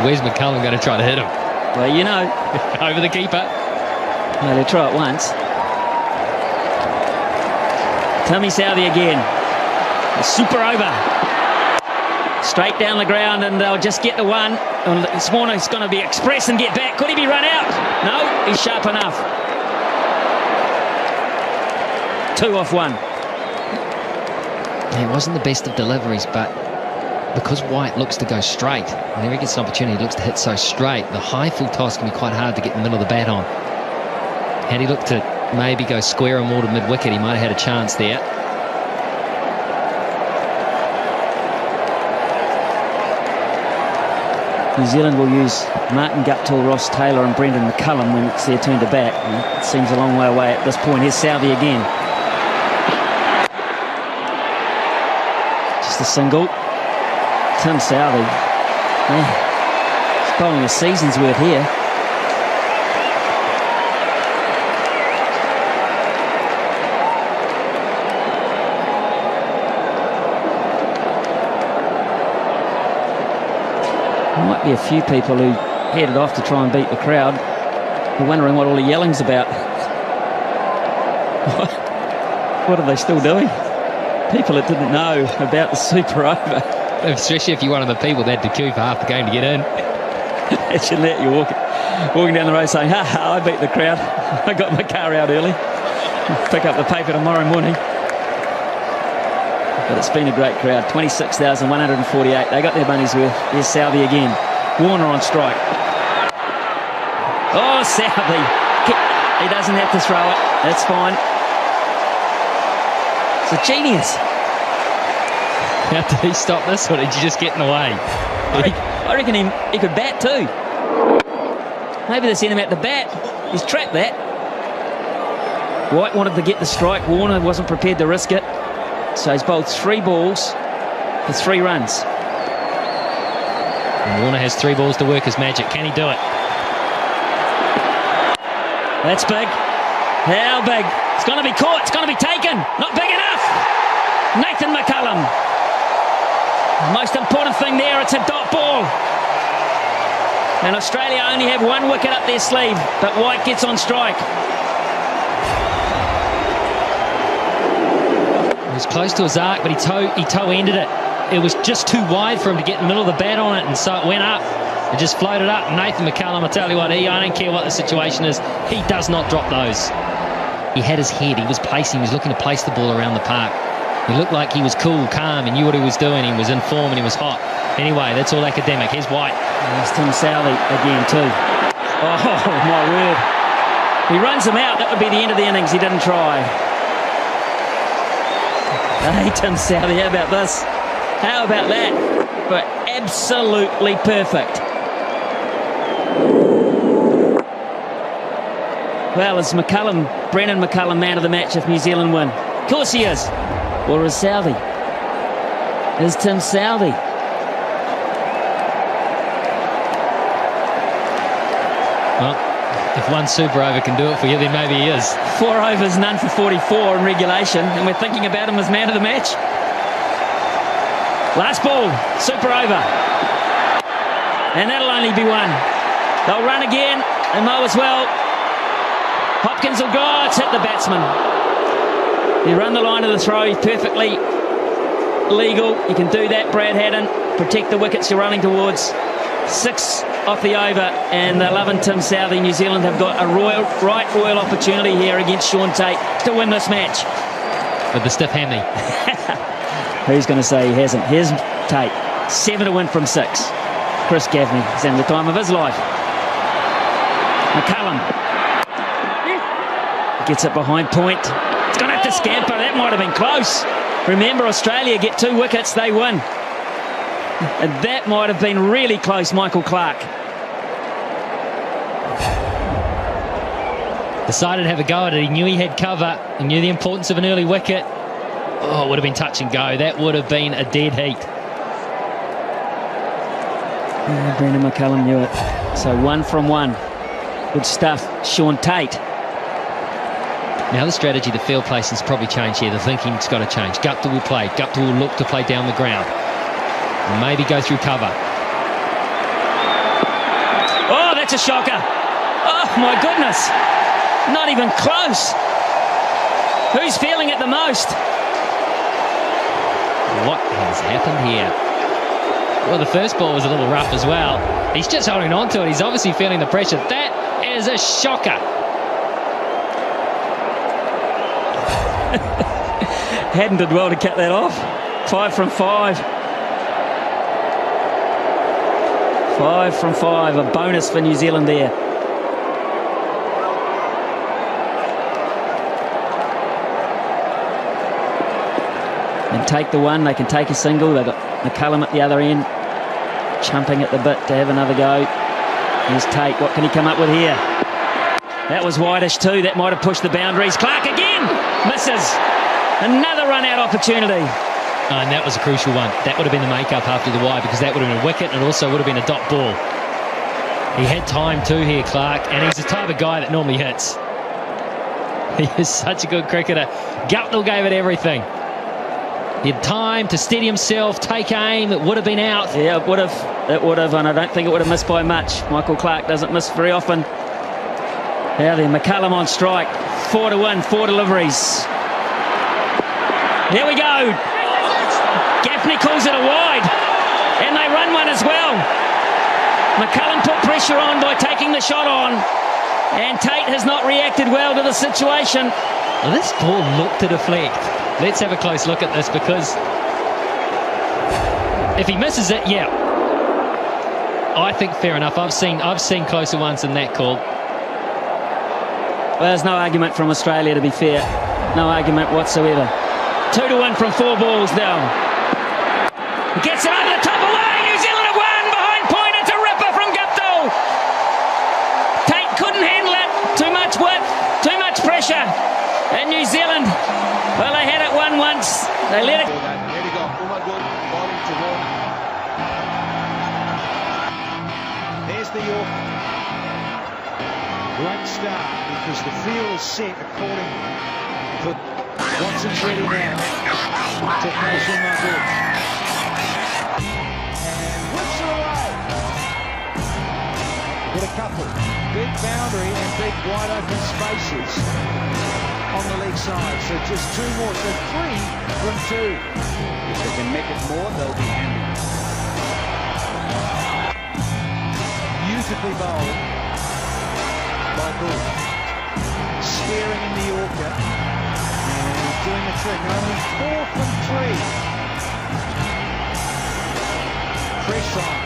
Where's McCullum going to try to hit him? Well, you know. Over the keeper. No, they'll try it once. Tommy Southey again. Super over. Straight down the ground, and they'll just get the one. Swanner's going to be express and get back. Could he be run out? No, he's sharp enough. 2 off 1. Yeah, it wasn't the best of deliveries, but because White looks to go straight, whenever he gets an opportunity, he looks to hit so straight. The high full toss can be quite hard to get in the middle of the bat on. Had he looked to maybe go square or more to mid-wicket, he might have had a chance there. New Zealand will use Martin Guptill, Ross Taylor and Brendan McCullum when it's their turn to bat. And it seems a long way away at this point. Here's Southey again. Just a single. Tim Southey, he's bowling a season's worth here. There might be a few people who headed off to try and beat the crowd. They're wondering what all the yelling's about. What are they still doing? People that didn't know about the super over. Especially if you're one of the people that had to queue for half the game to get in. Imagine that, you're walking down the road saying, ha, I beat the crowd. I got my car out early. Pick up the paper tomorrow morning. But it's been a great crowd. 26,148. They got their money's worth. Here's Southey again. Warner on strike. Oh, Southey. He doesn't have to throw it. That's fine. It's a genius. How did he stop this, or did you just get in the way? I reckon he could bat too. Maybe they sent him out to bat. He's trapped that. White wanted to get the strike. Warner wasn't prepared to risk it. So he's bowled 3 balls for 3 runs. And Warner has 3 balls to work his magic. Can he do it? That's big. How big? It's going to be caught. It's going to be taken. Not big enough. Nathan McCullum. The most important thing there, it's a dot ball. And Australia only have 1 wicket up their sleeve, but White gets on strike. He was close to his arc, but he toe-ended it. It was just too wide for him to get in the middle of the bat on it, and so it went up. It just floated up. Nathan McCullum, I tell you what, I don't care what the situation is, he does not drop those. He had his head, he was looking to place the ball around the park. He looked like he was cool, calm, and knew what he was doing. He was in form and he was hot. Anyway, that's all academic. Here's White. There's Tim Southey again too. Oh, my word. He runs him out. That would be the end of the innings. He didn't try. Hey, Tim Southey, how about this? How about that? But absolutely perfect. Well, is Brendan McCullum man of the match if New Zealand win? Of course he is. Or is Southey? Is Tim Southey? Well, if 1 super over can do it for you, then maybe he is. 4 overs, none for 44 in regulation, and we're thinking about him as man of the match. Last ball, super over. And that'll only be 1. They'll run again, and mow as well. Hopkins will go, it's hit the batsman. He run the line of the throw, he's perfectly legal. You can do that, Brad Haddon. Protect the wickets you're running towards. 6 off the over, and they're loving Tim Southey. New Zealand have got a royal opportunity here against Shaun Tate to win this match. With the stiff hammy. Who's going to say he hasn't? Here's Tate. 7 to win from 6. Chris Gaffney is having the time of his life. McCullum gets it behind point. It's going to have to scamper. That might have been close. Remember, Australia get 2 wickets, they win. And that might have been really close, Michael Clark. Decided to have a go at it. He knew he had cover. He knew the importance of an early wicket. Oh, it would have been touch and go. That would have been a dead heat. Yeah, Brendan McCullum knew it. So 1 from 1. Good stuff. Shaun Tate. Now the strategy, the field placing's probably changed here. The thinking's got to change. Gupta will play. Gupta will look to play down the ground. Maybe go through cover. Oh, that's a shocker. Oh, my goodness. Not even close. Who's feeling it the most? What has happened here? Well, the first ball was a little rough as well. He's just holding on to it. He's obviously feeling the pressure. That is a shocker. Hadden did well to cut that off. 5 from 5. 5 from 5. A bonus for New Zealand there. And take the one. They can take a single. They've got McCullum at the other end, chumping at the bit to have another go. Here's Tate. What can he come up with here? That was wideish too. That might have pushed the boundaries. Clark again misses. Another run-out opportunity. And that was a crucial one. That would have been the make-up after the wide, because that would have been a wicket and also would have been a dot ball. He had time too here, Clark, and he's the type of guy that normally hits. He is such a good cricketer. Guptill gave it everything. He had time to steady himself, take aim. It would have been out. Yeah, it would have. It would have, and I don't think it would have missed by much. Michael Clark doesn't miss very often. Now then, McCullum on strike. 4 to 1, 4 deliveries. Here we go. Gaffney calls it a wide, and they run one as well. McCullum put pressure on by taking the shot on, and Tate has not reacted well to the situation. Well, this ball looked to deflect. Let's have a close look at this, because if he misses it, yeah, I think fair enough. I've seen closer ones than that call. Well, there's no argument from Australia, to be fair. No argument whatsoever. 2 to 1 from 4 balls now. Gets it over the top away. New Zealand have won behind point. It's a ripper from Guptill. Tate couldn't handle it. Too much width, too much pressure. And New Zealand, well, they had it won once. They let it. There you go. Bowling to Warner. There's the York. Great start, because the field is set accordingly. Watson's ready now to play Schumacher. And whips her away. With a couple. Big boundary and big wide open spaces on the leg side. So just 2 more. So 3 from 2. If they can make it more, they'll be handy. Beautifully bowled by Bull. Staring in the Yorker. Doing the trick. Only 4 from 3. Pressure on.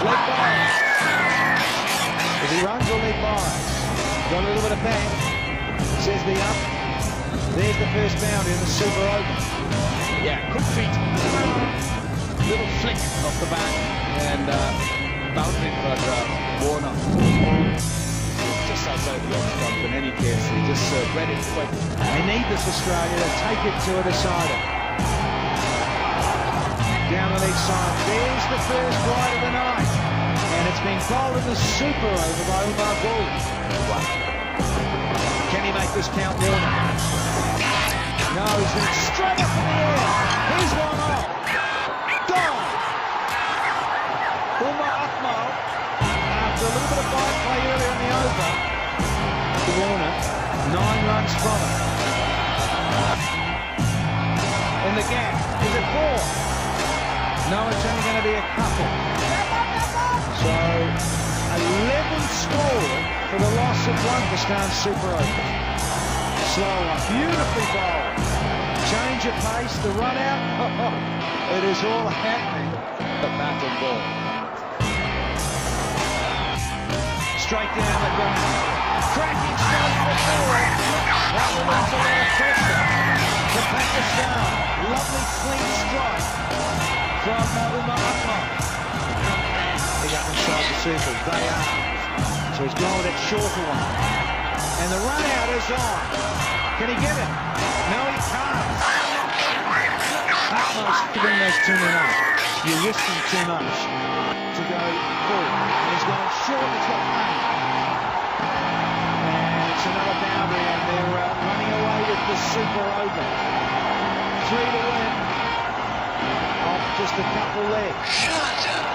Leg bias. If he runs or leg bias. Got a little bit of bang. Says the up. There's the first boundary in the super over. Yeah, quick feet. Little flick off the bat. And boundary for Warner. Just outside the off stump. In any case, he just read it quick. They need this Australia to take it to a decider. Down the leg side. There's the first wide of the night. And it's been bowled in the super over by Umar Bull. Can he make this count, Warner? No, he's been straight up in the air. He's one off. Gone. Umar Akmal, after a little bit of fine play earlier in the over, to Warner, 9 runs from it. In the gap, is it 4? No, it's only going to be a couple. So, 11 scored for the loss of 1 for Star's super over. Slow one, beautifully bowled. Change of pace, the run out. It is all happening. The bat and ball. Straight down the ground. Cracking shot on the forward. That relieves a lot of pressure to Pakistan. Lovely clean strike from Umar Akmal. Big up inside the circle. They are. So he's gone with that shorter one. And the run out is on. Can he get it? No, he can't. Akmal's giving those too much. You're risking too much to go forward. And he's going short. He's got pain. another boundary, and they're running away with the super over. 3 to win off just a couple legs. Shut up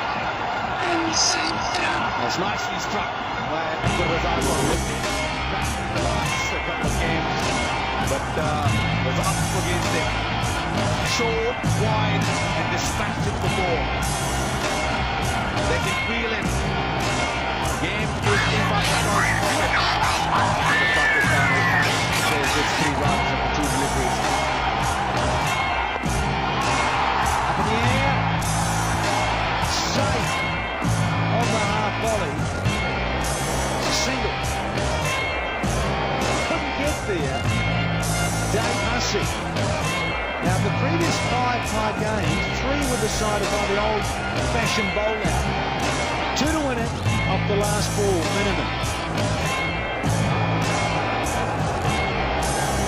and sit down. That's nicely struck. The result on back in the last couple of games, but was up against it. Short, wide, and dispatched it the ball. They can feel it. Game is in Pakistan's pocket. The Pakistani says it's 3 runs and 2 deliveries. Up in the air. Safe on the half volley. It's a single. Couldn't get there. Dave Hussey. Now, the previous 5 tie games, 3 were decided by the old-fashioned bowl-out. 2 to win it off the last ball, minimum.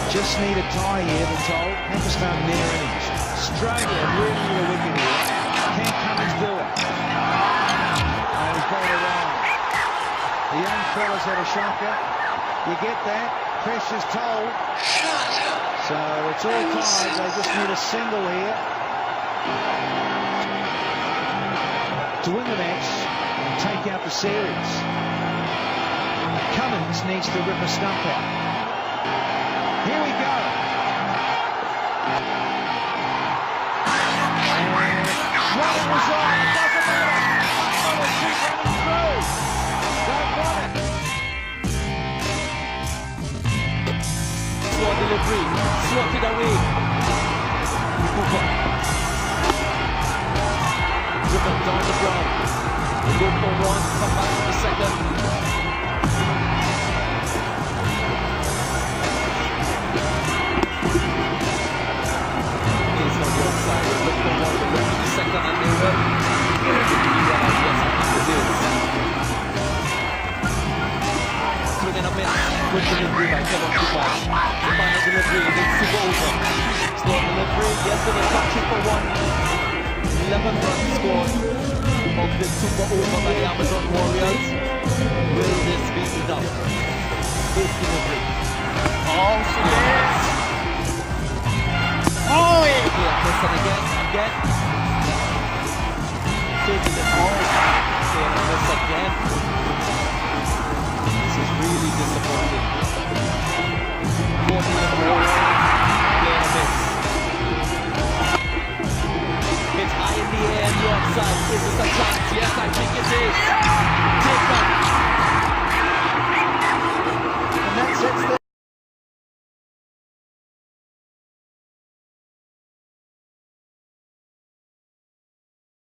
Just need a tie here, we're told. Pakistan near innings. Australia really need a wicket here. Can Cummins do it? And he's got it wrong. The young fella's had a shocker. You get that? Pressure's told. Shut up. So it's all tied. They just need a single here to win the match and take out the series. Cummins needs to rip a stump out. Here we go. And running was on. It doesn't matter. I'm going to keep running through. Don't want it. Slow delivery, slotted away. Cooper. Driven down the ground. They go for 1, come back for the second. It's on the outside. They look for 1, they go for the second, and they will. Swinging a minute. Good delivery by Kevin Cooper. The final delivery, then super over. Slow delivery, yesterday touching for 1. 11 runs scored of the super over by the Amazon Warriors. Will this be enough? Good delivery. Oh, yes! Oh, yeah, listen again. So delivery. Miss again. This is really disappointing.